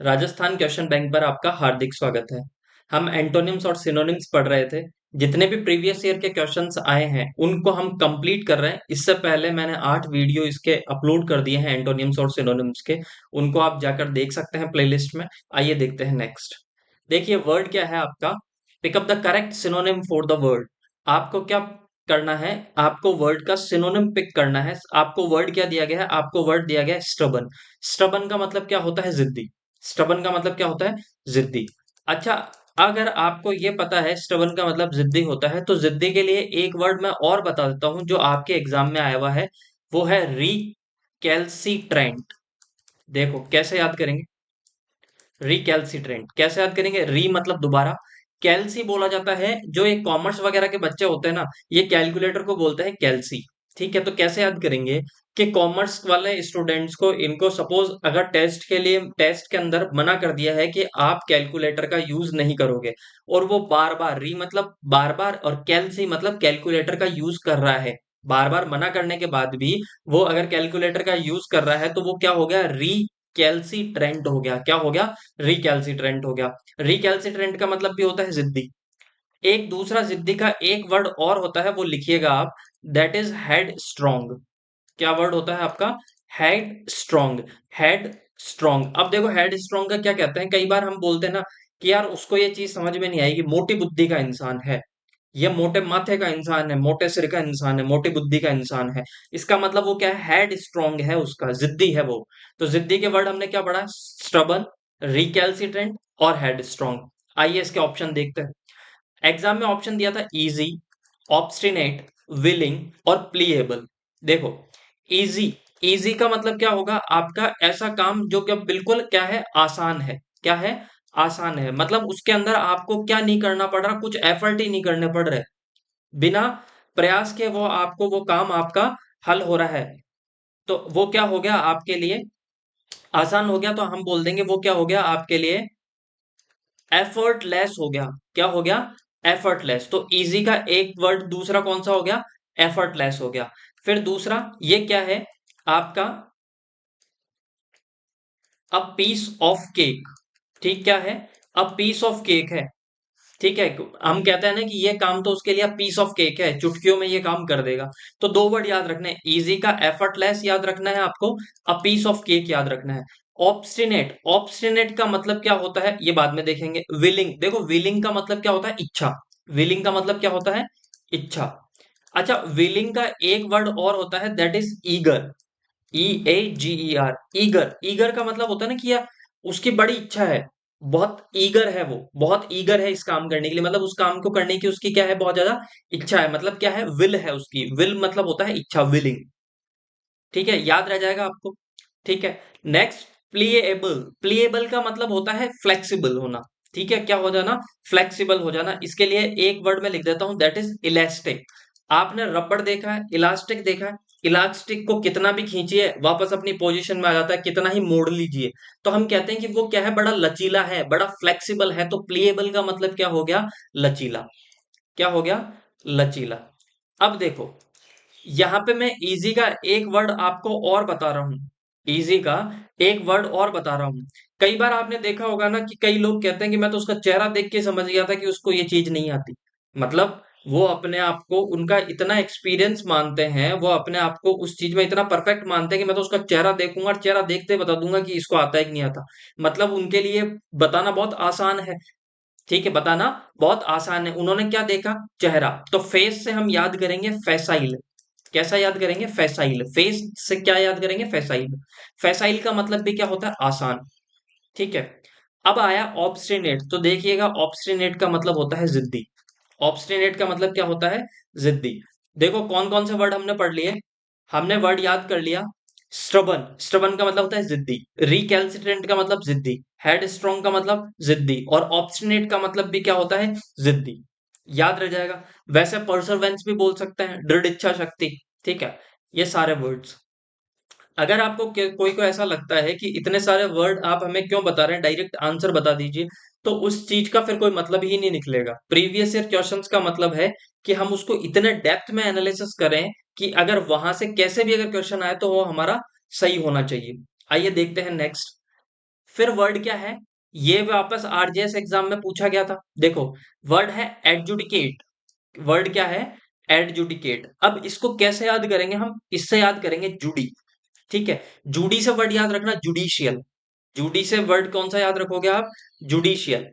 Rajasthan question bank पर आपका हार्दिक स्वागत है। हम एंटोनिम्स और सिनोनिम्स पढ़ रहे थे। जितने भी प्रीवियस ईयर के क्वेश्चंस आए हैं उनको हम कंप्लीट कर रहे हैं। इससे पहले मैंने 8 वीडियो इसके अपलोड कर दिए हैं एंटोनिम्स और सिनोनिम्स के। उनको आप जाकर देख सकते हैं प्लेलिस्ट में। आइए देखते हैं नेक्स्ट। देखिए वर्ड क्या है आपका। Pick up the correct synonym for the word. आपको क्या करना है? आपको वर्ड का सिनोनिम पिक करना है। आपको वर्ड क्या दिया गया है? आपको वर्ड दिया गया है स्टबन। स्टबन का मतलब क्या होता है? जिद्दी। स्टबन का मतलब क्या होता है? जिद्दी। अच्छा, अगर आपको ये पता है स्टबन का मतलब जिद्दी होता है तो जिद्दी के लिए एक वर्ड मैं और बता देता हूं जो आपके एग्जाम में आया हुआ है। वो है रिकैल्सिट्रेंट। देखो कैसे याद करेंगे। रिकैल्सिट्रेंट कैसे याद करेंगे? री मतलब दोबारा, कैल्सी बोला जाता है। जो एक कॉमर्स वगैरह के बच्चे होते हैं ना, ये कैलकुलेटर को बोलते हैं कैल्सी। ठीक है, तो कैसे याद करेंगे कि कॉमर्स वाले स्टूडेंट्स को, इनको सपोज अगर टेस्ट के लिए, टेस्ट के अंदर मना कर दिया है कि आप कैलकुलेटर का यूज नहीं करोगे, और वो बार बार, री मतलब बार बार और कैल्सी मतलब कैलकुलेटर का यूज कर रहा है, बार बार मना करने के बाद भी वो अगर कैलकुलेटर का यूज कर रहा है तो वो क्या हो गया? रिकैल्सिट्रेंट हो गया। क्या हो गया? रिकैल्सिट्रेंट हो गया। रिकैल्सिट्रेंट का मतलब भी होता है जिद्दी। एक दूसरा जिद्दी का एक वर्ड और होता है, वो लिखिएगा आप। That is head strong. क्या वर्ड होता है आपका? Head strong. Head strong. अब देखो हेड स्ट्रॉन्ग का क्या कहते हैं। कई बार हम बोलते हैं ना कि यार उसको ये चीज समझ में नहीं आएगी, मोटी बुद्धि का इंसान है, ये मोटे माथे का इंसान है, मोटे सिर का इंसान है, मोटी बुद्धि का इंसान है। इसका मतलब वो क्या है? हेड स्ट्रॉन्ग है, उसका जिद्दी है वो। तो जिद्दी के वर्ड हमने क्या पढ़ा? स्टबन, रिकैल्सिट्रेंट और हेड स्ट्रॉन्ग। आइए इसके ऑप्शन देखते हैं। एग्जाम में ऑप्शन दिया था इजी, ऑब्स्टिनेट, विलिंग और प्लीएबल। देखो इजी, इजी का मतलब क्या होगा आपका? ऐसा काम जो क्या बिल्कुल क्या है? आसान है। क्या है? आसान है। मतलब उसके अंदर आपको क्या नहीं करना पड़ रहा? कुछ एफर्ट ही नहीं करने पड़ रहे। बिना प्रयास के वो आपको, वो काम आपका हल हो रहा है। तो वो क्या हो गया आपके लिए? आसान हो गया। तो हम बोल देंगे वो क्या हो गया आपके लिए? एफर्टलेस हो गया। क्या हो गया? एफर्टलेस। तो इजी का एक वर्ड दूसरा कौन सा हो गया? एफर्टलेस हो गया। फिर दूसरा ये क्या है आपका? A piece of cake. ठीक, क्या है? अ पीस ऑफ केक है। ठीक है, हम कहते हैं ना कि ये काम तो उसके लिए पीस ऑफ केक है, चुटकियों में ये काम कर देगा। तो दो वर्ड याद रखने हैं, इजी का एफर्टलेस याद रखना है आपको, अ पीस ऑफ केक याद रखना है। ऑब्स्टिनेट, ऑब्स्टिनेट का मतलब क्या होता है ये बाद में देखेंगे। विलिंग, देखो विलिंग का मतलब क्या होता है? इच्छा। विलिंग का मतलब क्या होता है? इच्छा। अच्छा, विलिंग का एक वर्ड और होता है, that is eager. EAGER, eager. Eager का मतलब होता है ना कि यार उसकी बड़ी इच्छा है, बहुत ईगर है, वो बहुत ईगर है इस काम करने के लिए, मतलब उस काम को करने की उसकी क्या है? बहुत ज्यादा इच्छा है। मतलब क्या है? विल है उसकी। विल मतलब होता है इच्छा, विलिंग। ठीक है, याद रह जाएगा आपको। ठीक है, नेक्स्ट प्लीएबल। प्लीएबल का मतलब होता है फ्लेक्सिबल होना। ठीक है, क्या हो जाना? फ्लेक्सिबल हो जाना। इसके लिए एक वर्ड में लिख देता हूं, दैट इज इलास्टिक। आपने रबड़ देखा है, इलास्टिक देखा है? इलास्टिक को कितना भी खींचिए वापस अपनी पोजीशन में आ जाता है, कितना ही मोड़ लीजिए। तो हम कहते हैं कि वो क्या है? बड़ा लचीला है, बड़ा फ्लेक्सिबल है। तो प्लीएबल का मतलब क्या हो गया? लचीला। क्या हो गया? लचीला। अब देखो, यहां पे मैं इजी का एक वर्ड आपको और बता रहा हूं। इजी का एक वर्ड और बता रहा हूं। कई बार आपने देखा होगा ना कि कई लोग कहते हैं कि मैं तो उसका चेहरा देख के समझ गया था कि उसको ये चीज नहीं आती। मतलब वो अपने आप को, उनका इतना एक्सपीरियंस मानते हैं, वो अपने आप को उस चीज में इतना परफेक्ट मानते हैं कि मैं तो उसका चेहरा देखूंगा और चेहरा देखते बता दूंगा कि इसको आता है कि नहीं आता। मतलब उनके लिए बताना बहुत आसान है। ठीक है, बताना बहुत आसान है। उन्होंने क्या देखा? चेहरा। तो फेस से हम याद करेंगे फैसाइल। कैसा याद करेंगे? फैसाइल। फेस से क्या याद करेंगे? फैसाइल। फैसाइल का मतलब भी क्या होता है? आसान। ठीक है, अब आया ऑब्स्टिनेट। तो देखिएगा ऑब्स्टिनेट का मतलब होता है जिद्दी। ऑब्स्टिनेट का मतलब क्या होता है? जिद्दी। देखो कौन कौन से वर्ड हमने पढ़ लिए। हमने वर्ड याद कर लिया। स्टबन, स्टबन का मतलब होता है जिद्दी। रिकैल्सिट्रेंट का मतलब जिद्दी। हेड स्ट्रॉन्ग का मतलब जिद्दी। और ऑब्स्टिनेट का मतलब भी क्या होता है? जिद्दी। याद रह जाएगा। वैसे परसरवेंस भी बोल सकते हैं, दृढ़ इच्छा शक्ति। ठीक है, ये सारे वर्ड्स। अगर आपको कोई को ऐसा लगता है कि इतने सारे वर्ड आप हमें क्यों बता रहे हैं, डायरेक्ट आंसर बता दीजिए, तो उस चीज का फिर कोई मतलब ही नहीं निकलेगा। प्रीवियस ईयर क्वेश्चंस का मतलब है कि हम उसको इतने डेप्थ में एनालिसिस करें कि अगर वहां से कैसे भी अगर क्वेश्चन आए तो वो हमारा सही होना चाहिए। आइए देखते हैं नेक्स्ट। फिर वर्ड क्या है, ये वापस आरजेएस एग्जाम में पूछा गया था। देखो, वर्ड है एडजुडिकेट। वर्ड क्या है, एडजुडिकेट। अब इसको कैसे याद करेंगे हम, इससे याद करेंगे जुडी। ठीक है, जुडी से वर्ड याद रखना जुडिशियल। जुडी से वर्ड कौन सा याद रखोगे आप, जुडिशियल।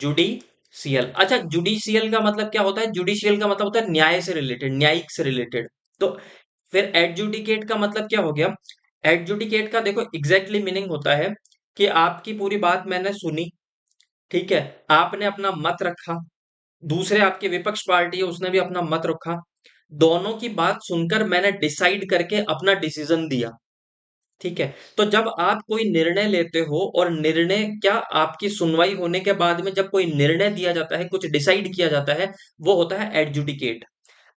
जुडिशियल। अच्छा, जुडिशियल का मतलब क्या होता है, जुडिशियल का मतलब होता है न्याय से रिलेटेड, न्यायिक से रिलेटेड। तो फिर एडजुडिकेट का मतलब क्या हो गया, एडजुडिकेट का देखो एग्जैक्टली मीनिंग होता है कि आपकी पूरी बात मैंने सुनी, ठीक है, आपने अपना मत रखा, दूसरे आपके विपक्ष पार्टी है उसने भी अपना मत रखा, दोनों की बात सुनकर मैंने डिसाइड करके अपना डिसीजन दिया। ठीक है, तो जब आप कोई निर्णय लेते हो और निर्णय क्या, आपकी सुनवाई होने के बाद में जब कोई निर्णय दिया जाता है, कुछ डिसाइड किया जाता है, वो होता है एडजुडिकेट।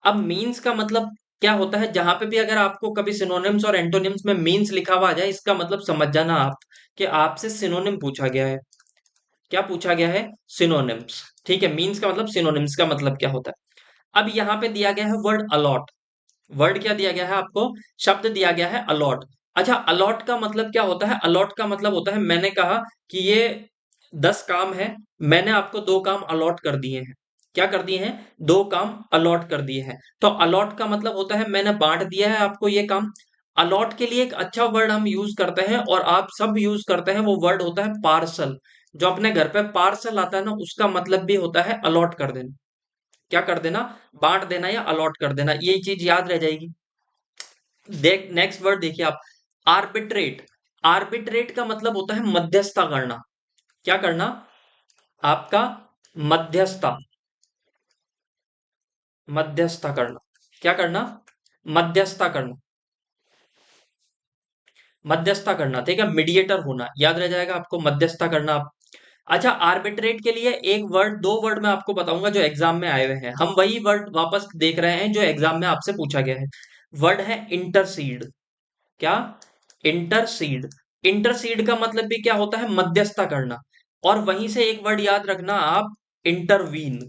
अब मीन्स का मतलब क्या होता है, जहां पे भी अगर आपको कभी सिनोनिम्स और एंटोनिम्स में मीन्स लिखा हुआ आ जाए, इसका मतलब समझ जाना आप कि आपसे सिनोनिम पूछा गया है। क्या पूछा गया है, सिनोनिम्स। ठीक है, मीन्स का मतलब सिनोनिम्स का मतलब क्या होता है। अब यहाँ पे दिया गया है वर्ड अलॉट। वर्ड क्या दिया गया है आपको, शब्द दिया गया है अलॉट। अच्छा, अलॉट का मतलब क्या होता है, अलॉट का मतलब होता है, मैंने कहा कि ये 10 काम है, मैंने आपको 2 काम अलॉट कर दिए हैं। क्या कर दिए हैं, 2 काम अलॉट कर दिए हैं। तो अलॉट का मतलब होता है मैंने बांट दिया है आपको ये काम। अलॉट के लिए एक अच्छा वर्ड हम यूज करते हैं और आप सब यूज करते हैं, वो वर्ड होता है पार्सल। जो अपने घर पे पार्सल आता है ना, उसका मतलब भी होता है अलॉट कर देना। क्या कर देना, बांट देना या अलॉट कर देना, ये चीज याद रह जाएगी। देख नेक्स्ट वर्ड देखिए आप, आर्बिट्रेट। आर्बिट्रेट का मतलब होता है मध्यस्थता करना। क्या करना, आपका मध्यस्थता, मध्यस्थता करना। क्या करना, मध्यस्थता करना, मध्यस्थता करना। ठीक है, मीडिएटर होना, याद रह जाएगा आपको, मध्यस्थता करना आप। अच्छा, आर्बिट्रेट के लिए एक वर्ड, 2 वर्ड मैं आपको बताऊंगा जो एग्जाम में आए हुए हैं, हम वही वर्ड वापस देख रहे हैं जो एग्जाम में आपसे पूछा गया है। वर्ड है इंटरसीड। क्या, इंटरसीड। इंटरसीड का मतलब भी क्या होता है, मध्यस्थता करना। और वहीं से एक वर्ड याद रखना आप, इंटरवीन।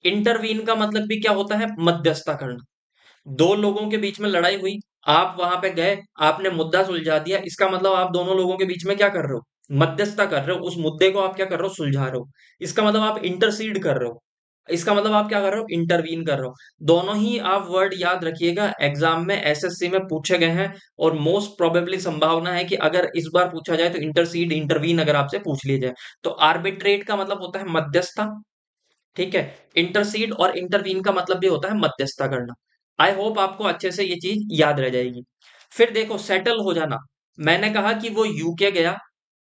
इंटरवीन का मतलब भी क्या होता है, मध्यस्थता करना। 2 लोगों के बीच में लड़ाई हुई, आप वहां पे गए, आपने मुद्दा सुलझा दिया, इसका मतलब आप दोनों लोगों के बीच में क्या कर रहे हो, मध्यस्थता कर रहे हो, उस मुद्दे को आप क्या कर रहे हो, सुलझा रहे हो। इसका मतलब आप इंटरसीड कर रहे हो। इसका मतलब आप क्या कर रहे हो, इंटरवीन कर रहे हो। दोनों ही आप वर्ड याद रखिएगा, एग्जाम में एसएससी में पूछे गए हैं। और मोस्ट प्रोबेबली संभावना है कि अगर इस बार पूछा जाए तो इंटरसीड इंटरवीन अगर आपसे पूछ लिया जाए। तो आर्बिट्रेट का मतलब होता है मध्यस्थता। ठीक है, इंटरसीड और इंटरवीन का मतलब भी होता है मध्यस्थता करना। आई होप आपको अच्छे से ये चीज याद रह जाएगी। फिर देखो, सेटल हो जाना। मैंने कहा कि वो यूके गया,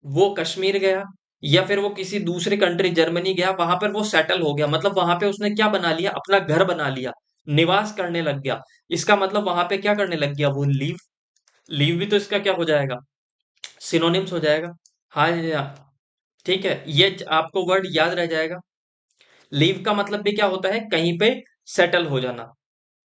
वो कश्मीर गया, या फिर वो किसी दूसरी कंट्री जर्मनी गया, वहां पर वो सेटल हो गया, मतलब वहां पे उसने क्या बना लिया, अपना घर बना लिया, निवास करने लग गया। इसका मतलब वहां पे क्या करने लग गया, वो लीव। लीव भी तो इसका क्या हो जाएगा, सिनोनिम्स हो जाएगा। हाँ जी हाँ। ठीक है, ये आपको वर्ड याद रह जाएगा। लीव का मतलब भी क्या होता है, कहीं पे सेटल हो जाना।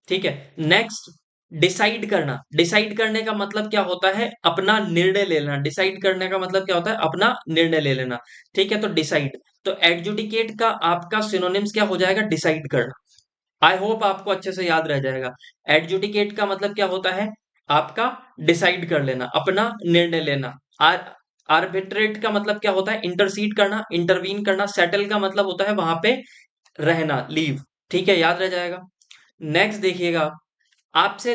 ठीक है, नेक्स्ट, डिसाइड करना। डिसाइड करने का मतलब क्या होता है, अपना निर्णय ले लेना। डिसाइड करने का मतलब क्या होता है, अपना निर्णय ले लेना। ठीक है, तो डिसाइड, तो एडजुडिकेट का आपका सिनोनिम्स क्या हो जाएगा, डिसाइड करना। आई होप आपको अच्छे से याद रह जाएगा। एडजुडिकेट का मतलब क्या होता है, आपका डिसाइड कर लेना, अपना निर्णय लेना। आर आर्बिट्रेट का मतलब क्या होता है, इंटरसीड करना, इंटरवीन करना। सेटल का मतलब होता है वहां पे रहना, लीव। ठीक है, याद रह जाएगा। नेक्स्ट देखिएगा, आपसे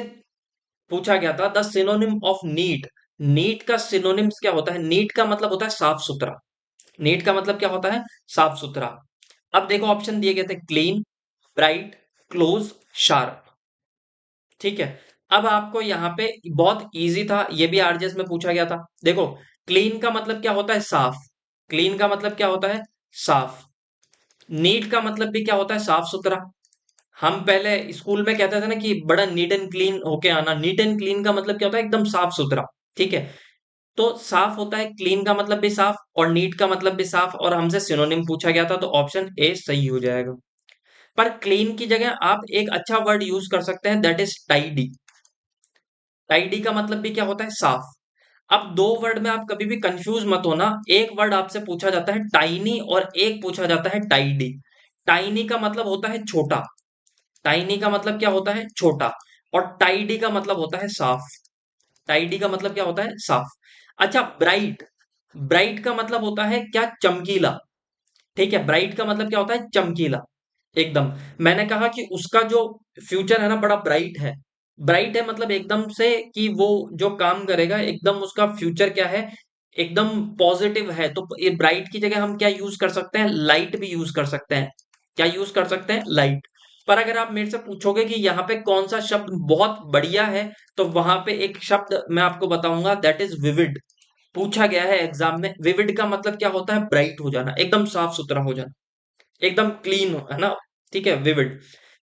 पूछा गया था the synonym of neat. Neat का सिनोनिम्स क्या होता है, नीट का मतलब होता है साफ सुथरा। नीट का मतलब क्या होता है, साफ सुथरा। अब देखो ऑप्शन दिए गए थे, क्लीन, ब्राइट, क्लोज, शार्प। ठीक है, अब आपको यहाँ पे बहुत इजी था, ये भी आरजेएस में पूछा गया था। देखो, क्लीन का मतलब क्या होता है, साफ। क्लीन का मतलब क्या होता है, साफ। नीट का मतलब भी क्या होता है, साफ सुथरा। हम पहले स्कूल में कहते थे ना कि बड़ा नीट एंड क्लीन होके आना। नीट एंड क्लीन का मतलब क्या होता है, एकदम साफ सुथरा। ठीक है, तो साफ होता है, क्लीन का मतलब भी साफ और नीट का मतलब भी साफ, और हमसे सिनोनिम पूछा गया था, तो ऑप्शन ए सही हो जाएगा। पर क्लीन की जगह आप एक अच्छा वर्ड यूज कर सकते हैं, दैट इज टाइडी। टाइडी का मतलब भी क्या होता है, साफ। अब 2 वर्ड में आप कभी भी कंफ्यूज मत होना। एक वर्ड आपसे पूछा जाता है टाइनी और एक पूछा जाता है टाइडी। टाइनी का मतलब होता है छोटा। टाइनी का मतलब क्या होता है, छोटा। और टाइडी का मतलब होता है साफ। टाइडी का मतलब क्या होता है, साफ। अच्छा, ब्राइट। ब्राइट का मतलब होता है क्या, चमकीला। ठीक है, ब्राइट का मतलब क्या होता है, चमकीला एकदम। मैंने कहा कि उसका जो फ्यूचर है ना बड़ा ब्राइट है। ब्राइट है मतलब एकदम से कि वो जो काम करेगा एकदम उसका फ्यूचर क्या है, एकदम पॉजिटिव है। तो ये ब्राइट की जगह हम क्या यूज कर सकते हैं, लाइट भी यूज कर सकते हैं। क्या यूज कर सकते हैं, लाइट। पर अगर आप मेरे से पूछोगे कि यहाँ पे कौन सा शब्द बहुत बढ़िया है, तो वहां पे एक शब्द मैं आपको बताऊंगा, दैट इज विविड। पूछा गया है एग्जाम में, विविड का मतलब क्या होता है, ब्राइट हो जाना, एकदम साफ सुथरा हो जाना, एकदम क्लीन है ना। ठीक है, विविड।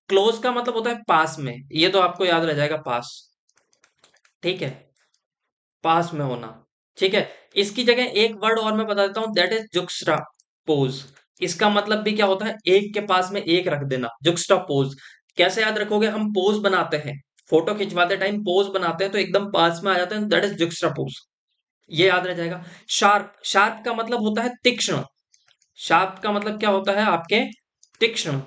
क्लोज का मतलब होता है पास में, ये तो आपको याद रह जाएगा, पास। ठीक है, पास में होना। ठीक है, इसकी जगह एक वर्ड और मैं बता देता हूं, दैट इज जुक्स्टा पोज। इसका मतलब भी क्या होता है, एक के पास में एक रख देना, जुक्स्टा पोज। कैसे याद रखोगे, हम पोज बनाते हैं, फोटो खिंचवाते टाइम पोज बनाते हैं तो एकदम पास में आ जाते हैं, दैट इज जुक्स्टा पोज। ये याद रह जाएगा। शार्प, शार्प का मतलब होता है तीक्ष्ण। शार्प का मतलब क्या होता है आपके, तीक्ष्ण।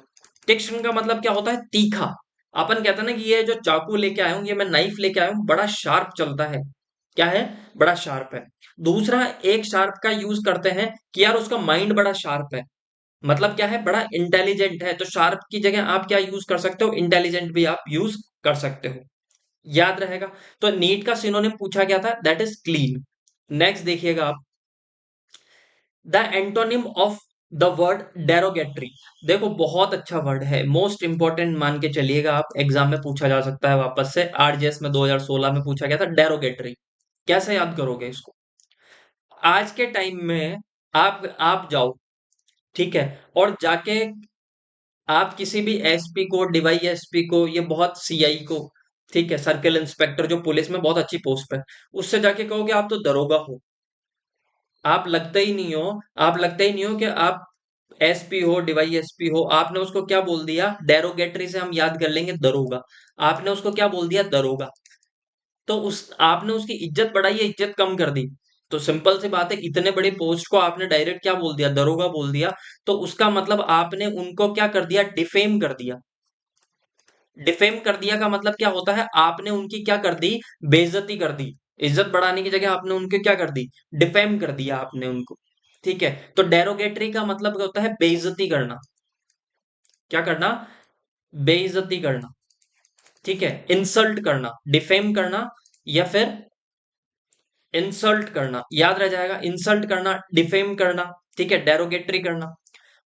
तीक्ष्ण का मतलब क्या होता है, तीखा। अपन कहते हैं ना कि ये जो चाकू लेके आया हूं, ये मैं नाइफ लेके आया हूं, बड़ा शार्प चलता है। क्या है, बड़ा शार्प है। दूसरा, एक शार्प का यूज करते हैं कि यार उसका माइंड बड़ा शार्प है, मतलब क्या है, बड़ा इंटेलिजेंट है। तो शार्प की जगह आप क्या यूज कर सकते हो, इंटेलिजेंट भी आप यूज कर सकते हो। याद रहेगा। तो नीट का सिनोनिम पूछा गया था, दैट इज क्लीन। नेक्स्ट देखिएगा आप, the antonym of the word derogatory. देखो बहुत अच्छा वर्ड है, मोस्ट इंपॉर्टेंट मान के चलिएगा आप, एग्जाम में पूछा जा सकता है वापस से, आरजीएस में 2016 में पूछा गया था डेरोगेटरी। कैसे याद करोगे इसको, आज के टाइम में आप जाओ, ठीक है, और जाके आप किसी भी एसपी को, डीवाईएसपी को, ये बहुत सीआई को, ठीक है, सर्किल इंस्पेक्टर जो पुलिस में बहुत अच्छी पोस्ट पे, उससे जाके कहोगे आप तो दरोगा हो, आप लगते ही नहीं हो, आप लगते ही नहीं हो कि आप एसपी हो, डीवाईएसपी हो। आपने उसको क्या बोल दिया, डेरोगेटरी से हम याद कर लेंगे दरोगा। आपने उसको क्या बोल दिया, दरोगा। तो उस आपने उसकी इज्जत बढ़ाई या इज्जत कम कर दी। तो सिंपल सी बात है, इतने बड़े पोस्ट को आपने डायरेक्ट क्या बोल दिया, दरोगा बोल दिया। तो उसका मतलब आपने उनको क्या कर दिया, डिफेम कर दिया। डिफेम कर दिया का मतलब क्या होता है, आपने उनकी क्या कर दी, बेइज्जती कर दी। इज्जत बढ़ाने की जगह आपने उनके क्या कर दी, डिफेम कर दिया आपने उनको। ठीक है, तो डेरोगेटरी का मतलब क्या होता है, बेइज्जती करना। क्या करना, बेइज्जती करना। ठीक है, इंसल्ट करना, डिफेम करना, या फिर इंसल्ट करना। याद रह जाएगा, इंसल्ट करना, डिफेम करना, ठीक है, डेरोगेटरी करना।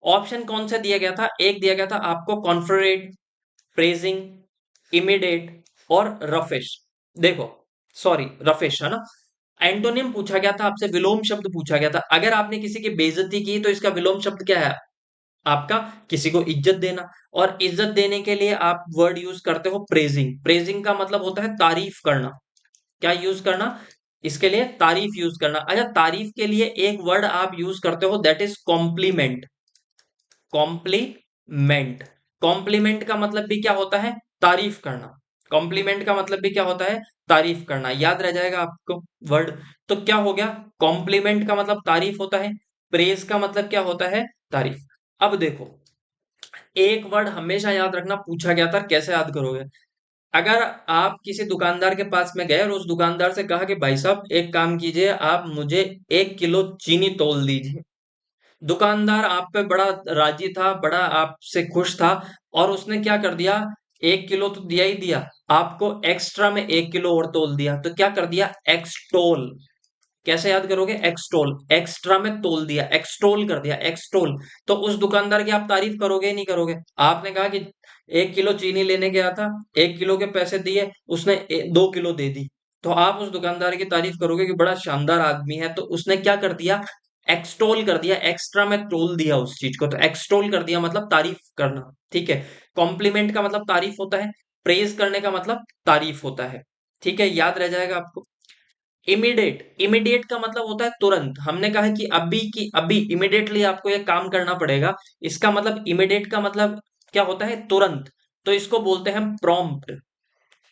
ऑप्शन कौन सा दिया गया था, एक दिया गया था आपको, कॉन्फ्रेट, प्रेजिंग, इमिडिएट और रफिश। देखो, सॉरी, रफिश है ना। एंटोनिम पूछा गया था आपसे, विलोम शब्द पूछा गया था। अगर आपने किसी की बेइज्जती की तो इसका विलोम शब्द क्या है आपका, किसी को इज्जत देना। और इज्जत देने के लिए आप वर्ड यूज करते हो प्रेजिंग। प्रेजिंग का मतलब होता है तारीफ करना। क्या यूज करना, इसके लिए तारीफ यूज करना। अच्छा, तारीफ के लिए एक वर्ड आप यूज करते हो, that is compliment. Compliment. Compliment का मतलब भी क्या होता है, तारीफ करना। कॉम्प्लीमेंट का मतलब भी क्या होता है, तारीफ करना। याद रह जाएगा आपको वर्ड। तो क्या हो गया, कॉम्प्लीमेंट का मतलब तारीफ होता है, प्रेज का मतलब क्या होता है, तारीफ। अब देखो, एक वर्ड हमेशा याद रखना, पूछा गया था, कैसे याद करोगे। अगर आप किसी दुकानदार के पास में गए और उस दुकानदार से कहा कि भाई साहब एक काम कीजिए, आप मुझे 1 किलो चीनी तोल दीजिए। दुकानदार आप पे बड़ा राजी था, बड़ा आपसे खुश था, और उसने क्या कर दिया, 1 किलो तो दिया ही दिया, आपको एक्स्ट्रा में 1 किलो और तोल दिया। तो क्या कर दिया, एक्सटोल। कैसे याद करोगे, एक्सटोल, एक्स्ट्रा में तोल दिया, एक्सटोल कर दिया, एक्सटोल। तो उस दुकानदार की आप तारीफ करोगे नहीं करोगे। आपने कहा कि 1 किलो चीनी लेने गया था, 1 किलो के पैसे दिए, उसने 2 किलो दे दी। तो आप उस दुकानदार की तारीफ करोगे कि बड़ा शानदार आदमी है। तो उसने क्या कर दिया, एक्सटोल कर दिया, एक्स्ट्रा में तोल दिया उस चीज को। तो एक्सटोल कर दिया मतलब तारीफ करना। ठीक है, कॉम्प्लीमेंट का मतलब तारीफ होता है, प्रेज करने का मतलब तारीफ होता है। ठीक है, याद रह जाएगा आपको। इमीडिएट, इमीडिएट का मतलब होता है तुरंत। हमने कहा है कि अभी इमीडिएटली आपको ये काम करना पड़ेगा। इसका मतलब इमीडिएट का मतलब क्या होता है, तुरंत। तो इसको बोलते हैं प्रॉम्प्ट।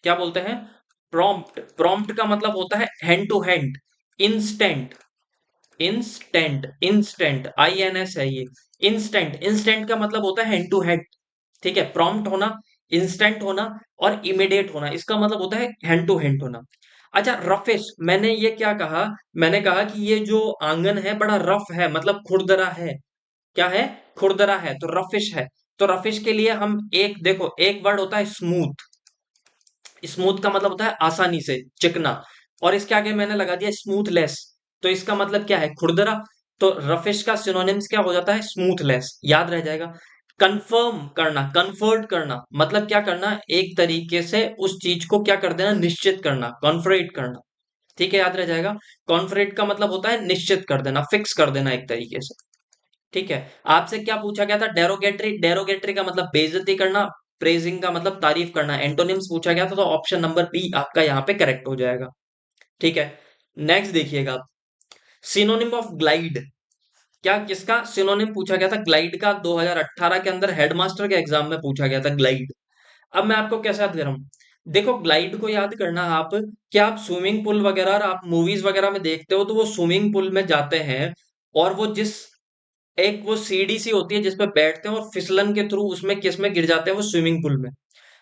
क्या बोलते हैं, प्रॉम्प्ट। प्रॉम्प्ट का मतलब होता है hand to hand, instant. Instant, instant, INS है ये। इंस्टेंट, इंस्टेंट का मतलब होता है हैंड टू हैंड। ठीक है, प्रॉम्प्ट होना, इंस्टेंट होना और इमीडिएट होना, इसका मतलब होता है हैंड टू हैंड होना। अच्छा, रफिश, मैंने ये क्या कहा? मैंने कहा कि ये जो आंगन है बड़ा रफ है, मतलब खुरदरा है। क्या है? खुरदरा है, तो रफिश है। तो रफिश के लिए हम एक देखो, एक वर्ड होता है स्मूथ। स्मूथ का मतलब होता है आसानी से, चिकना। और इसके आगे मैंने लगा दिया स्मूथलेस। तो इसका मतलब क्या है? खुरदरा। तो रफिश का सिनोनिम्स क्या हो जाता है? स्मूथलेस। याद रह जाएगा। कंफर्म करना, कन्फर्ट करना, मतलब क्या करना? एक तरीके से उस चीज को क्या कर देना? निश्चित करना, कॉन्फरेट करना। ठीक है, याद रह जाएगा। कॉन्फरेट का मतलब होता है निश्चित कर देना, फिक्स कर देना एक तरीके से। ठीक है। आपसे क्या पूछा गया था? डेरोगेटरी। डेरोगेटरी का मतलब बेइज्जती करना। प्रेजिंग का मतलब तारीफ करना। एंटोनिम्स पूछा गया था, तो ऑप्शन नंबर बी आपका यहाँ पे करेक्ट हो जाएगा। ठीक है। नेक्स्ट देखिएगा आप। Synonym of glide. क्या किसका सिनोनिम पूछा गया था? ग्लाइड का 2018 के अंदर हेडमास्टर के एग्जाम में पूछा गया था, ग्लाइड। अब मैं आपको कैसे याद कर रहा हूँ? देखो, ग्लाइड को याद करना आप, क्या आप स्विमिंग पूल वगैरह और आप मूवीज वगैरह में देखते हो, तो वो स्विमिंग पूल में जाते हैं और वो जिस एक वो सीढ़ी सी होती है जिसपे बैठते हैं और फिसलन के थ्रू उसमें किस में गिर जाते हैं? वो स्विमिंग पूल में।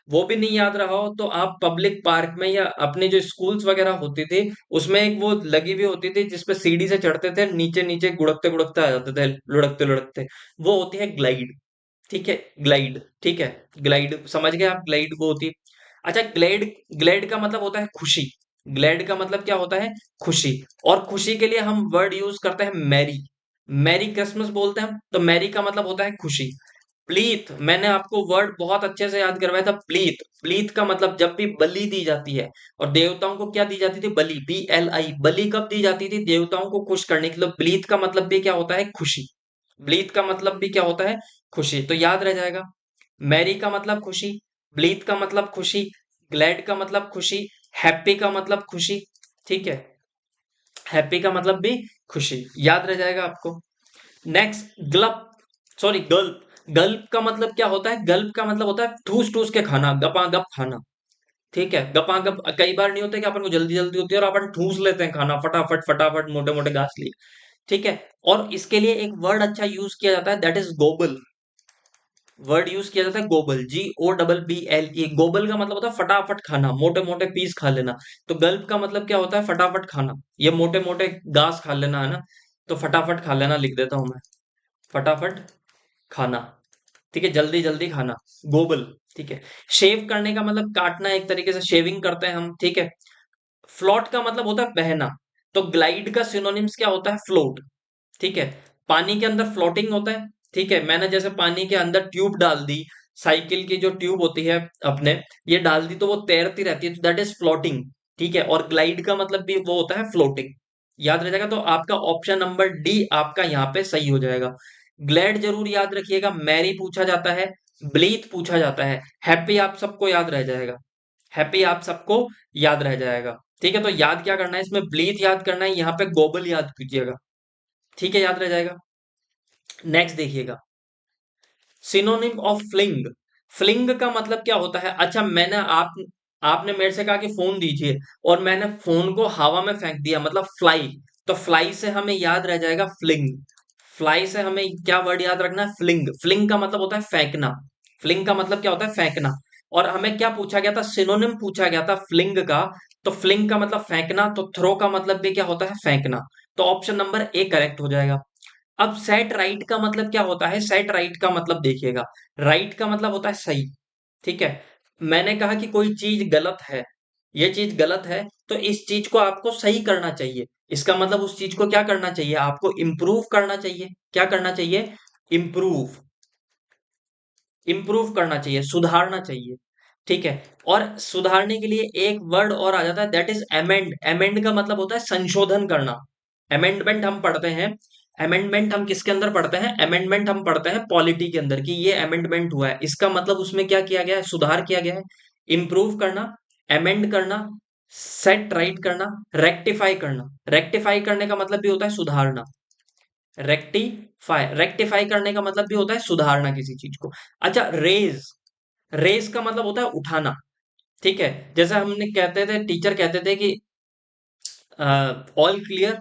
वो भी नहीं याद रहा हो तो आप पब्लिक पार्क में या अपने जो स्कूल्स वगैरह होती थी उसमें एक वो लगी हुई होती थी जिसपे सीढ़ी से चढ़ते थे, नीचे नीचे गुड़कते गुड़कते आ जाते थे, लुढ़कते लुढ़कते। वो होती है ग्लाइड। ठीक है। ग्लाइड। ठीक है। ग्लाइड समझ गए आप? ग्लाइड वो होती है। अच्छा, ग्लेड। ग्लेड का मतलब होता है खुशी। ग्लेड का मतलब क्या होता है? खुशी। और खुशी के लिए हम वर्ड यूज करते हैं मैरी। मैरी क्रिसमस बोलते हैं, तो मैरी का मतलब होता है खुशी। प्लीत, मैंने आपको वर्ड बहुत अच्छे से याद करवाया था, प्लीत। प्लीत का मतलब जब भी बलि दी जाती है, और देवताओं को क्या दी जाती थी? बलि, BLI। बलि कब दी जाती थी? देवताओं को खुश करने के लिए। प्लीत का मतलब भी क्या होता है? खुशी। ब्लीथ का मतलब भी क्या होता है? खुशी। तो याद रह जाएगा। मैरी का मतलब खुशी, ब्लीथ का मतलब खुशी, ग्लैड का मतलब खुशी, हैप्पी का मतलब खुशी। ठीक है। हैप्पी का मतलब भी खुशी। याद रह जाएगा आपको। नेक्स्ट, ग्लप, सॉरी गल्प। गल्प का मतलब क्या होता है? गल्प का मतलब होता है ठूस ठूस के खाना, गपागप खाना। ठीक है। गपागप कई बार नहीं होता कि अपन को जल्दी जल्दी होती है और अपन ठूस लेते हैं खाना, फटाफट फटाफट, मोटे मोटे घास लिए। ठीक है। और इसके लिए एक वर्ड अच्छा यूज किया जाता है, दैट इज गोबल। वर्ड यूज किया जाता है गोबल, GOBBLE। गोबल का मतलब होता है फटाफट खाना, मोटे मोटे पीस खा लेना। तो गल्प का मतलब क्या होता है? फटाफट खाना। ये मोटे मोटे घास खा लेना है ना, तो फटाफट खा लेना लिख देता हूं मैं। फटाफट खाना। ठीक है, जल्दी जल्दी खाना। गोबल। ठीक है। शेव करने का मतलब काटना, एक तरीके से शेविंग करते हैं हम। ठीक है। फ्लोट का मतलब होता है बहना। तो ग्लाइड का सिनोनिम्स क्या होता है? फ्लोट। ठीक है। पानी के अंदर फ्लोटिंग होता है। ठीक है। मैंने जैसे पानी के अंदर ट्यूब डाल दी, साइकिल की जो ट्यूब होती है अपने, ये डाल दी तो वो तैरती रहती है, तो दैट इज फ्लोटिंग। ठीक है। और ग्लाइड का मतलब भी वो होता है फ्लोटिंग। याद रह जाएगा। तो आपका ऑप्शन नंबर डी आपका यहाँ पे सही हो जाएगा। ग्लैड जरूर याद रखिएगा। मैरी पूछा जाता है, ब्लीथ पूछा जाता है, हैप्पी आप सबको याद रह जाएगा। हैप्पी आप सबको याद रह जाएगा। ठीक है। तो याद क्या करना है इसमें? ब्लीथ याद करना है, यहाँ पे गोबल याद कीजिएगा। ठीक है, याद रह जाएगा। नेक्स्ट देखिएगा। Synonym of fling. फ्लिंग का मतलब क्या होता है? अच्छा, आपने मेरे से कहा कि फोन दीजिए, और मैंने फोन को हवा में फेंक दिया, मतलब फ्लाई। तो फ्लाई से हमें याद रह जाएगा फ्लिंग। फ्लाई से हमें क्या वर्ड याद रखना है? फ्लिंग। फ्लिंग का मतलब होता है फेंकना। फ्लिंग का मतलब क्या होता है? फेंकना। और हमें क्या पूछा गया था? सिनोनिम पूछा गया था फ्लिंग का। तो फ्लिंग का मतलब फेंकना, तो थ्रो का मतलब भी क्या होता है? फेंकना। तो ऑप्शन नंबर ए करेक्ट हो जाएगा। अब सेट राइट का मतलब क्या होता है? सेट राइट का मतलब देखिएगा। राइट का मतलब होता है सही। ठीक है। मैंने कहा कि कोई चीज गलत है, ये चीज गलत है, तो इस चीज को आपको सही करना चाहिए। इसका मतलब उस चीज को क्या करना चाहिए? आपको इम्प्रूव करना चाहिए। क्या करना चाहिए? इम्प्रूव। इम्प्रूव करना चाहिए, सुधारना चाहिए। ठीक है। और सुधारने के लिए एक वर्ड और आ जाता है, दैट इज अमेंड। अमेंड का मतलब होता है संशोधन करना। अमेंडमेंट हम पढ़ते हैं। अमेंडमेंट हम किसके अंदर पढ़ते हैं? अमेंडमेंट हम पढ़ते हैं पॉलिटी के अंदर, कि ये अमेंडमेंट हुआ है, इसका मतलब उसमें क्या किया गया है? सुधार किया गया है। इम्प्रूव करना, अमेंड करना, सेट राइट करना, रेक्टिफाई करना। रेक्टिफाई करने का मतलब भी होता है सुधारना। रेक्टिफाई, रेक्टिफाई करने का मतलब भी होता है सुधारना किसी चीज को। अच्छा, रेज। रेज का मतलब होता है उठाना। ठीक है। जैसे हमने कहते थे, टीचर कहते थे कि ऑल क्लियर।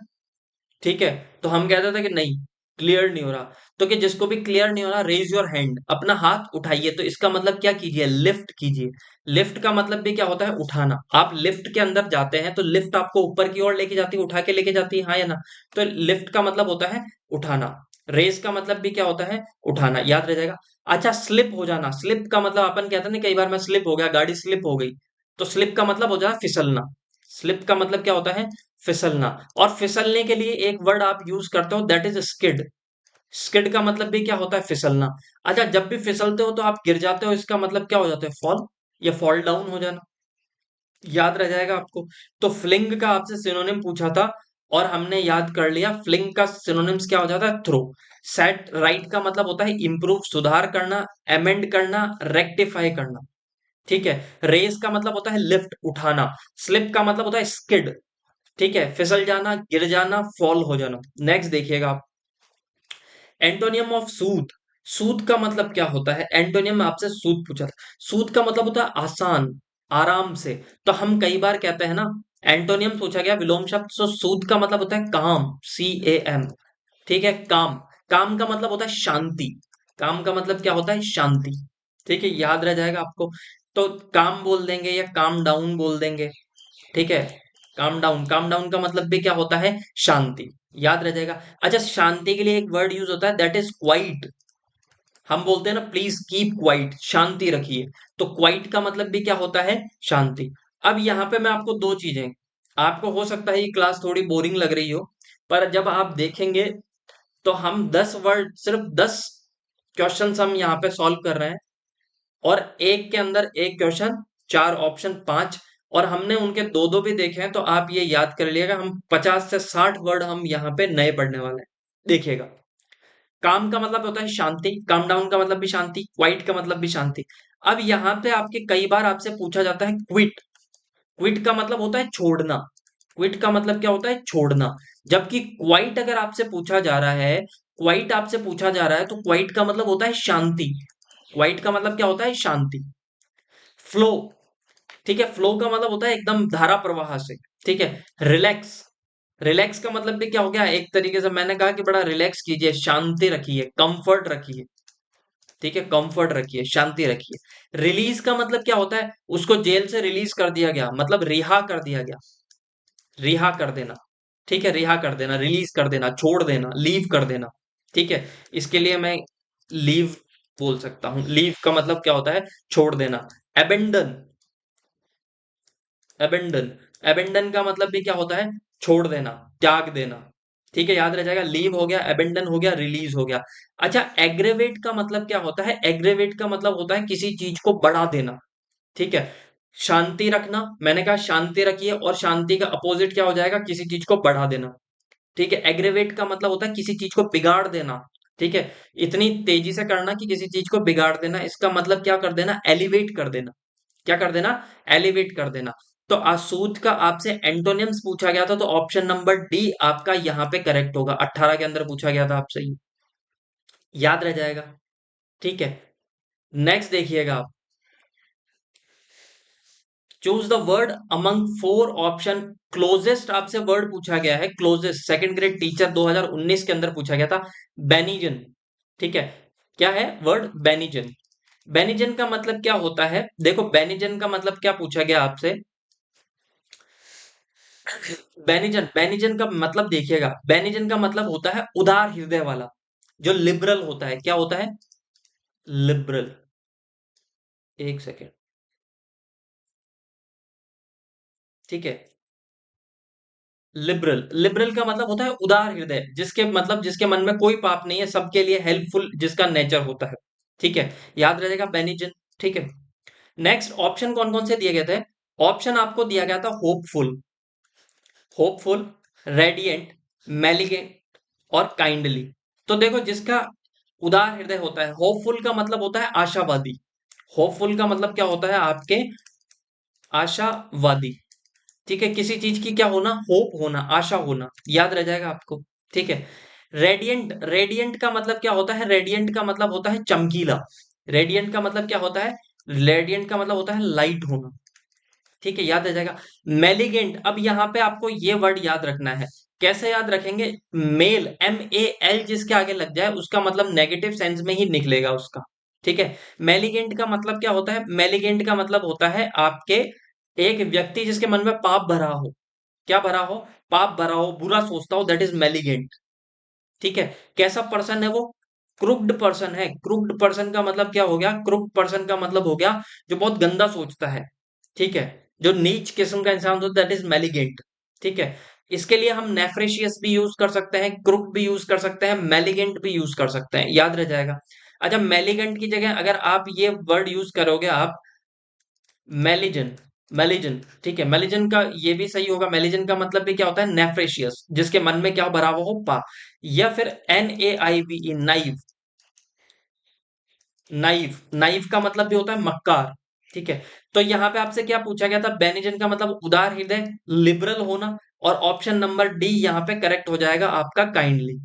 ठीक है। तो हम कहते थे कि नहीं, क्लियर नहीं हो रहा। तो कि जिसको भी क्लियर नहीं हो रहा, रेज योर हैंड, अपना हाथ उठाइए। तो इसका मतलब क्या कीजिए, लिफ्ट कीजिए। लिफ्ट का मतलब भी क्या होता है, उठाना। आप लिफ्ट के अंदर जाते हैं तो लिफ्ट आपको ऊपर की ओर लेके जाती है, उठा के लेके जाती है, हाँ या ना। तो लिफ्ट का मतलब होता है उठाना। रेस का मतलब भी क्या होता है, उठाना, याद रह जाएगा। अच्छा, स्लिप हो जाना, स्लिप का मतलब अपन कहते हैं ना, कई बार मैं स्लिप हो गया, गाड़ी स्लिप हो गई। तो स्लिप का मतलब हो जाता है फिसलना। स्लिप का मतलब क्या होता है, फिसलना। और फिसलने के लिए एक वर्ड आप यूज करते हो, दैट इज स्किड। स्किड का मतलब भी क्या होता है, फिसलना। अच्छा, जब भी फिसलते हो तो आप गिर जाते हो, इसका मतलब क्या हो जाता है, फॉल, या फॉल डाउन हो जाना, याद रह जाएगा आपको। तो फ्लिंग का आपसे सिनोनिम पूछा था और हमने याद कर लिया। फ्लिंग का सिनोनिम्स क्या हो जाता है, थ्रो। सेट राइट का मतलब होता है इंप्रूव, सुधार करना, अमेंड करना, रेक्टिफाई करना। ठीक है। रेस का मतलब होता है लिफ्ट, उठाना। स्लिप का मतलब होता है स्किड। ठीक है, फिसल जाना, गिर जाना, फॉल हो जाना। नेक्स्ट देखिएगा आप, एंटोनियम ऑफ सूद। सूद का मतलब क्या होता है, एंटोनियम में आपसे सूद पूछा था। सूद का मतलब होता है आसान, आराम से। तो हम कई बार कहते हैं ना, एंटोनियम पूछा गया विलोम शब्द, तो सूद का मतलब होता है काम, CAM। ठीक है, काम। काम का मतलब होता है शांति। काम का मतलब क्या होता है, शांति। ठीक है, याद रह जाएगा आपको। तो काम बोल देंगे या काम डाउन बोल देंगे। ठीक है, काम डाउन, काम डाउन का मतलब भी क्या होता है, शांति, याद रह जाएगा। अच्छा, शांति के लिए एक वर्ड यूज होता है, दैट इज क्वाइट। हम बोलते हैं ना, प्लीज कीप क्वाइट, शांति रखिए। तो क्वाइट का मतलब भी क्या होता है, शांति। अब यहाँ पे मैं आपको दो चीजें, आपको हो सकता है ये क्लास थोड़ी बोरिंग लग रही हो, पर जब आप देखेंगे तो हम 10 वर्ड, सिर्फ 10 क्वेश्चन हम यहाँ पे सॉल्व कर रहे हैं। और एक के अंदर एक क्वेश्चन, 4 ऑप्शन, 5। और हमने उनके दो दो भी देखे हैं, तो आप ये याद कर लिएगा, हम 50 से 60 वर्ड हम यहाँ पे नए पढ़ने वाले हैं। देखिएगा, काम का मतलब होता है शांति, काम डाउन का मतलब भी शांति, क्वाइट का मतलब भी शांति। अब यहाँ पे आपके कई बार आपसे पूछा जाता है क्विट। क्विट का मतलब होता है छोड़ना। क्विट का मतलब क्या होता है, छोड़ना। जबकि क्वाइट अगर आपसे पूछा जा रहा है, क्वाइट आपसे पूछा जा रहा है, तो क्वाइट का मतलब होता है शांति। क्वाइट का मतलब क्या होता है, शांति। फ्लो, ठीक है, फ्लो का मतलब होता है एकदम धारा प्रवाह से। ठीक है। रिलैक्स, रिलैक्स का मतलब भी क्या हो गया, एक तरीके से मैंने कहा कि बड़ा रिलैक्स कीजिए, शांति रखिए, कंफर्ट रखिए। ठीक है, कंफर्ट रखिए, शांति रखिए। रिलीज का मतलब क्या होता है, उसको जेल से रिलीज कर दिया गया, मतलब रिहा कर दिया गया, रिहा कर देना। ठीक है, रिहा कर देना, रिलीज कर देना, छोड़ देना, लीव कर देना। ठीक है, इसके लिए मैं लीव बोल सकता हूं। लीव का मतलब क्या होता है, छोड़ देना। अबेंडन, अबेंडन, अबेंडन का मतलब भी क्या होता है, छोड़ देना, त्याग देना। ठीक है, याद रह जाएगा। लीव हो गया, अबेंडन हो गया, रिलीज हो गया। अच्छा, एग्रेवेट का मतलब क्या होता है, एग्रेवेट का मतलब होता है किसी चीज को बढ़ा देना। ठीक है, शांति रखना, मैंने कहा शांति रखिए, और शांति का अपोजिट क्या हो जाएगा, किसी चीज को बढ़ा देना। ठीक है, एग्रेवेट का मतलब होता है किसी चीज को बिगाड़ देना। ठीक है, इतनी तेजी से करना कि किसी चीज को बिगाड़ देना, इसका मतलब क्या कर देना, एलिवेट कर देना। क्या कर देना, एलिवेट कर देना। तो असूत का आपसे एंटोनिम्स पूछा गया था, तो ऑप्शन नंबर डी आपका यहाँ पे करेक्ट होगा। 18 के अंदर पूछा गया था आपसे, ये याद रह जाएगा। ठीक है, नेक्स्ट देखिएगा आप, choose the word among 4 option. Closest आपसे वर्ड पूछा गया है, क्लोजेस्ट, सेकंड ग्रेड टीचर 2019 के अंदर पूछा गया था, बेनिजन। ठीक है, क्या है वर्ड, बेनिजन। बेनिजन का मतलब क्या होता है, देखो बेनिजन का मतलब क्या पूछा गया आपसे। बेनिजन, बेनिजन का मतलब देखिएगा, बेनिजन का मतलब होता है उदार हृदय वाला, जो लिबरल होता है। क्या होता है, लिबरल। एक सेकेंड, ठीक है। लिबरल, लिबरल का मतलब होता है उदार हृदय, जिसके मतलब जिसके मन में कोई पाप नहीं है, सबके लिए हेल्पफुल जिसका नेचर होता है। ठीक है, याद रहेगा बेनिजन। ठीक है, नेक्स्ट ऑप्शन कौन कौन से दिए गए थे, ऑप्शन आपको दिया गया था होपफुल, होपफुल, रेडिएंट, मेलिगेंट और काइंडली। तो देखो, जिसका उदार हृदय होता है, होपफुल का मतलब होता है आशावादी। होपफुल का मतलब क्या होता है आपके, आशावादी। ठीक है, किसी चीज की क्या होना, होप होना, आशा होना, याद रह जाएगा आपको। ठीक है। रेडियंट, रेडियंट का मतलब क्या होता है, रेडियंट का मतलब होता है चमकीला। रेडियंट का मतलब क्या होता है, रेडियंट का मतलब होता है लाइट होना। ठीक है, याद रह जाएगा। मेलिगेंट, अब यहाँ पे आपको ये वर्ड याद रखना है। कैसे याद रखेंगे? मेल, MAL जिसके आगे लग जाए उसका मतलब नेगेटिव सेंस में ही निकलेगा उसका। ठीक है। मेलिगेंट का मतलब क्या होता है? मेलिगेंट का मतलब होता है आपके एक व्यक्ति जिसके मन में पाप भरा हो। क्या भरा हो? पाप भरा हो, बुरा सोचता हो, दैट इज मेलिगेंट। ठीक है। कैसा पर्सन है वो? क्रुक्ड पर्सन है। क्रुक्ड पर्सन का मतलब क्या हो गया? क्रुक्ड पर्सन का मतलब हो गया जो बहुत गंदा सोचता है। ठीक है। जो नीच किस्म का इंसान होता है, दैट इज मेलिगेंट। ठीक है। इसके लिए हम नेफ्रेशियस भी यूज कर सकते हैं, क्रुक भी यूज कर सकते हैं, मेलिगेंट भी यूज कर सकते हैं, याद रह जाएगा। अच्छा, मेलिगेंट की जगह अगर आप ये वर्ड यूज करोगे आप, मेलिजन, मेलिजन। ठीक है, मेलिजन का ये भी सही होगा। मेलिजन का मतलब भी क्या होता है? नेफ्रेशियस, जिसके मन में क्या भरा हुआ हो, पा। या फिर NAIVE, नाइव। नाइव, नाइव का मतलब भी होता है मक्कार। ठीक है। तो यहाँ पे आपसे क्या पूछा गया था? बेनिजन का मतलब उदार हृदय, लिबरल होना। और ऑप्शन नंबर डी यहाँ पे करेक्ट हो जाएगा आपका, काइंडली।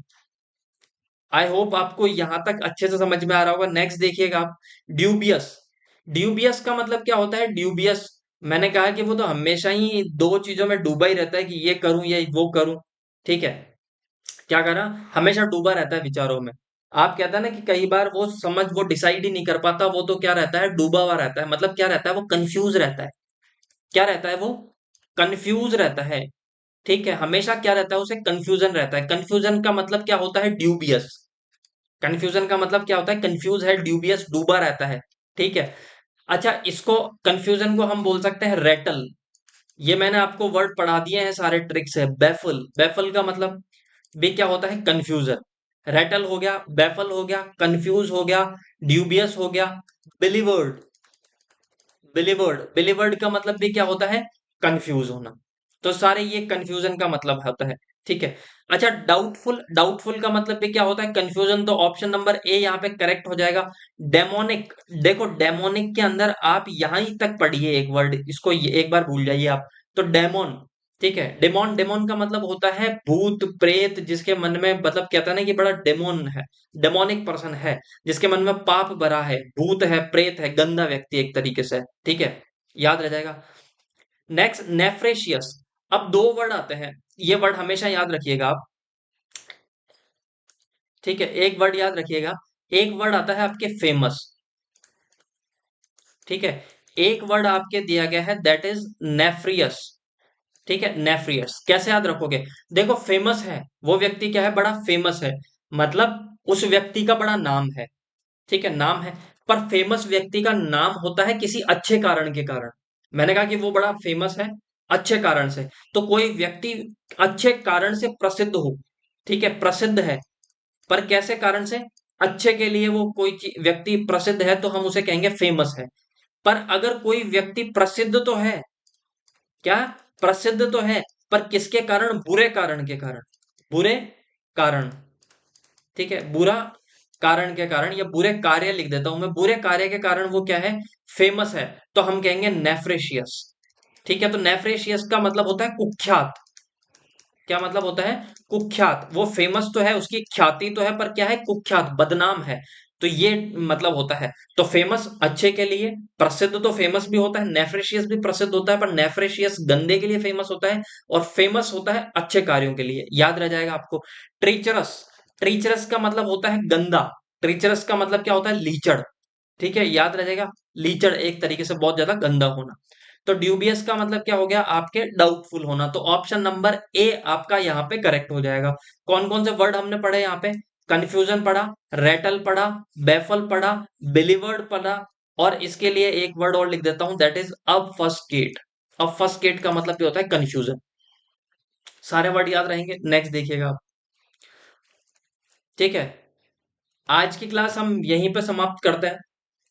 आई होप आपको यहां तक अच्छे से समझ में आ रहा होगा। नेक्स्ट देखिएगा आप, ड्यूबियस। ड्यूबियस का मतलब क्या होता है? ड्यूबियस, मैंने कहा कि वो तो हमेशा ही दो चीजों में डूबा ही रहता है कि ये करूं या वो करूं। ठीक है। क्या करा? हमेशा डूबा रहता है विचारों में। आप कहता है ना कि कई बार वो डिसाइड ही नहीं कर पाता, वो तो क्या रहता है? डूबा हुआ रहता है। मतलब क्या रहता है? वो कंफ्यूज रहता है। क्या रहता है वो? कंफ्यूज रहता है। ठीक है। हमेशा क्या रहता है? उसे कंफ्यूजन रहता है। कंफ्यूजन का मतलब क्या होता है? ड्यूबियस। कंफ्यूजन का मतलब क्या होता है? कंफ्यूज है, ड्यूबियस, डूबा रहता है। ठीक है। अच्छा, इसको, कंफ्यूजन को हम बोल सकते हैं रेटल। ये मैंने आपको वर्ड पढ़ा दिए हैं, सारे ट्रिक्स है। बैफल, बैफल का मतलब भी क्या होता है? कंफ्यूजन। रेटल हो गया, बैफल हो गया, कंफ्यूज हो गया, ड्यूबियस हो गया, बिलीवर्ड। बिलीवर्ड, बिलीवर्ड का मतलब भी क्या होता है? कंफ्यूज होना। तो सारे ये कंफ्यूजन का मतलब होता है। ठीक है। अच्छा, डाउटफुल, डाउटफुल का मतलब भी क्या होता है? कंफ्यूजन। तो ऑप्शन नंबर ए यहाँ पे करेक्ट हो जाएगा। डेमोनिक, देखो डेमोनिक के अंदर आप यहां तक पढ़िए एक वर्ड, इसको एक बार भूल जाइए आप। तो डेमोन। ठीक है। डेमोन, डेमोन का मतलब होता है भूत प्रेत, जिसके मन में मतलब कहता है ना कि बड़ा डेमोन है, डेमोनिक पर्सन है, जिसके मन में पाप भरा है, भूत है, प्रेत है, गंदा व्यक्ति एक तरीके से। ठीक है। याद रह जाएगा। नेक्स्ट, नेफ्रेशियस। अब दो वर्ड आते हैं, ये वर्ड हमेशा याद रखिएगा आप। ठीक है। एक वर्ड याद रखिएगा, एक वर्ड आता है आपके फेमस। ठीक है। एक वर्ड आपके दिया गया है, दैट इज नेफ्रियस। ठीक है। नेफ्रियस कैसे याद रखोगे? देखो, फेमस है, वो व्यक्ति क्या है? बड़ा फेमस है। मतलब उस व्यक्ति का बड़ा नाम है। ठीक है, नाम है। पर फेमस व्यक्ति का नाम होता है किसी अच्छे कारण के कारण। मैंने कहा कि वो बड़ा फेमस है अच्छे कारण से। तो कोई व्यक्ति अच्छे कारण से प्रसिद्ध हो। ठीक है, प्रसिद्ध है, पर कैसे कारण से? अच्छे के लिए वो कोई व्यक्ति प्रसिद्ध है तो हम उसे कहेंगे फेमस है। पर अगर कोई व्यक्ति प्रसिद्ध तो है, क्या? प्रसिद्ध तो है, पर किसके कारण? बुरे कारण के कारण। बुरे कारण। ठीक है। बुरा कारण के कारण, या बुरे कार्य लिख देता हूं मैं, बुरे कार्य के कारण वो क्या है? फेमस है। तो हम कहेंगे नेफ्रेशियस। ठीक है। तो नेफ्रेशियस का मतलब होता है कुख्यात। क्या मतलब होता है? कुख्यात। वो फेमस तो है, उसकी ख्याति तो है, पर क्या है? कुख्यात, बदनाम है। तो ये मतलब होता है। तो फेमस अच्छे के लिए, प्रसिद्ध तो फेमस भी होता है, नेफ्रेशियस भी प्रसिद्ध होता है, पर नेफ्रेशियस गंदे के लिए फेमस होता है, और फेमस होता है अच्छे कार्यों के लिए। याद रह जाएगा आपको। ट्रीचरस, ट्रीचरस का मतलब होता है गंदा। ट्रीचरस का मतलब क्या होता है? लीचड़। ठीक है, याद रह जाएगा। लीचड़ एक तरीके से बहुत ज्यादा गंदा होना। तो ड्यूबियस का मतलब क्या हो गया? आपके डाउटफुल होना। तो ऑप्शन नंबर ए आपका यहाँ पे करेक्ट हो जाएगा। कौन कौन से वर्ड हमने पढ़े यहाँ पे? कंफ्यूजन पढ़ा, रेटल पढ़ा, बेफल पढ़ा, बिलीवर्ड पढ़ा, और इसके लिए एक वर्ड और लिख देता हूं, दैट इज अब फर्स्ट गेट। अब फर्स्ट गेट का मतलब क्या होता है? कंफ्यूजन। सारे वर्ड याद रहेंगे। नेक्स्ट देखिएगा आप। ठीक है। आज की क्लास हम यहीं पे समाप्त करते हैं।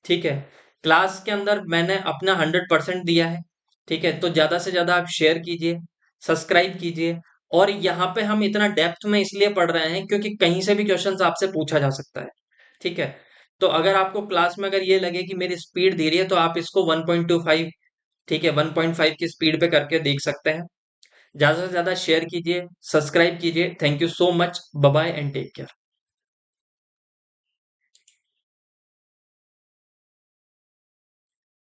ठीक है। क्लास के अंदर मैंने अपना 100% दिया है। ठीक है। तो ज्यादा से ज्यादा आप शेयर कीजिए, सब्सक्राइब कीजिए। और यहाँ पे हम इतना डेप्थ में इसलिए पढ़ रहे हैं क्योंकि कहीं से भी क्वेश्चंस आपसे पूछा जा सकता है। ठीक है। तो अगर आपको क्लास में अगर ये लगे कि मेरी स्पीड धीरे है, तो आप इसको 1.25, ठीक है, 1.5 की स्पीड पे करके देख सकते हैं। ज्यादा से ज्यादा शेयर कीजिए, सब्सक्राइब कीजिए। Thank you so much. Bye bye and take care.